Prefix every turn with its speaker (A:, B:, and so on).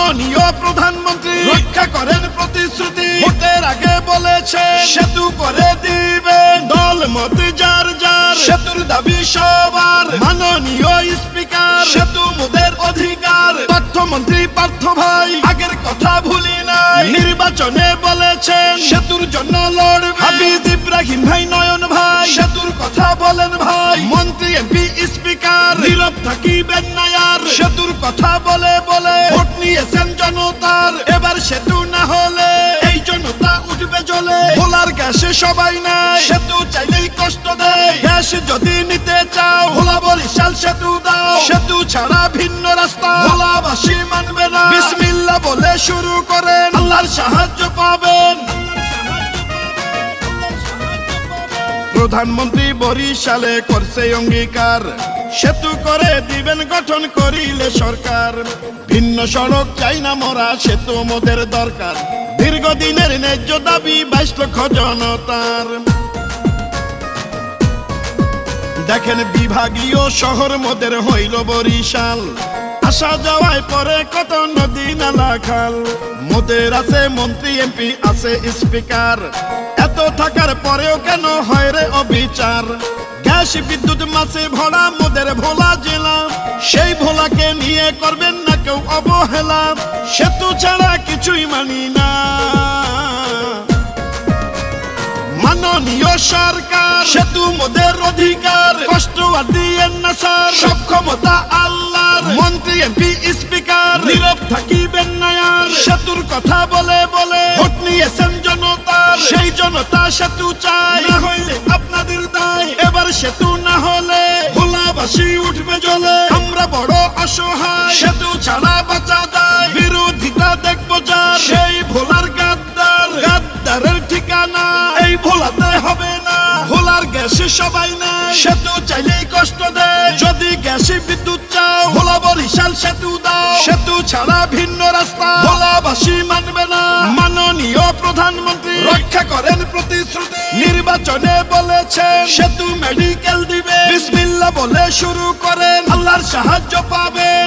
A: মাননীয় প্রধানমন্ত্রী রক্ষা করেন প্রতিশ্রুতি। ভোটের আগে বলেছে সেতু করে দিবেন, দল মত যার যার, সেতুর দাবি সবার। মাননীয় স্পিকার সেতু মোদের অধিকার। তথ্যমন্ত্রী পার্থ ভাই আগের কথা ভুলি নাই, নির্বাচনে বলেছেন সেতুর জন্য লড়বেন। হাফিজ ইব্রাহিম ভাই, নয়ন ভাই সেতুর কথা বলেন ভাই। মন্ত্রী এমপি স্পিকার নীরব থাকিবেন না আর, সেতুর কথা বলে বলে ভোট নিয়েছেন জনতার। এবার সেতু না হলে এই জনতা উঠবে জ্বলে। ভোলার গ্যাসে সবাই নাই, সেতু চাইলেই কষ্ট দেয়। গ্যাস যদি নিতে চাও ভোলা বরিশাল সেতু দাও, সেতু ছাড়া ভিন্ন রাস্তা ভোলাবাসী মানবে না। বিসমিল্লাহ বলে শুরু করেন, আল্লাহর সাহায্য পাবেন। প্রধানমন্ত্রী বরিশালে করছে অঙ্গীকার, সেতু করে দিবেন গঠন করিলে সরকার। ভিন্ন সড়ক চাই না মোরা, সেতু মোদের দরকার। দীর্ঘদিনের ন্যায্য দাবি 22 লক্ষ জনতার। দেখেন বিভাগীয় শহর মোদের হইল বরিশাল, আসা যাওয়ায় পরে কত নদী নালা খাল। মোদের আছে মন্ত্রী এমপি আছে স্পিকার, এত থাকার পরেও কেন হয় রে অবিচার। গ্যাস বিদ্যুৎ মাছে ভরা মোদের ভোলা জেলা, সেই ভোলাকে নিয়ে করবেন না কেউ অবহেলা। সেতু ছাড়া কিছুই মানি না। মাননীয় সরকার সেতু মোদের অধিকার, কষ্ট আর দিয়েন না স্যার, সব ক্ষমতা আল্লাহর। মন্ত্রী এমপি স্পিকার নীরব থাকিবেন না আর, সেতুর কথা বলে বলে ভোট নিয়েছেন জনতার। সেই জনতা সেতু চায়, না হইলে আপনাদের দায়। এবার সেতু না হলে ভোলাবাসী উঠবে জ্বলে। আমরা বড় অসহায়, সেতু ছাড়া বাঁচা যায়। বিরোধিতা দেখবো যার, সেই ভোলার গাদ্দার। গাদ্দারের ঠিকানা এই ভোলাতে হবে না। ভোলার গ্যাসে সবাই নাই, সেতু চাইলেই কষ্ট দেয়। যদি গ্যাসে বিদ্যুৎ চাও ভোলা বরিশাল সেতু দাও, সেতু ছাড়া ভিন্ন রাস্তা ভোলাবাসী মানবে না। মাননীয় প্রধানমন্ত্রী রক্ষা করেন প্রতিশ্রুতি। নির্বাচনে বলেছেন সেতু মেডিকেল দিবে। বিসমিল্লাহ বলে শুরু করেন, আল্লাহর সাহায্য পাবেন।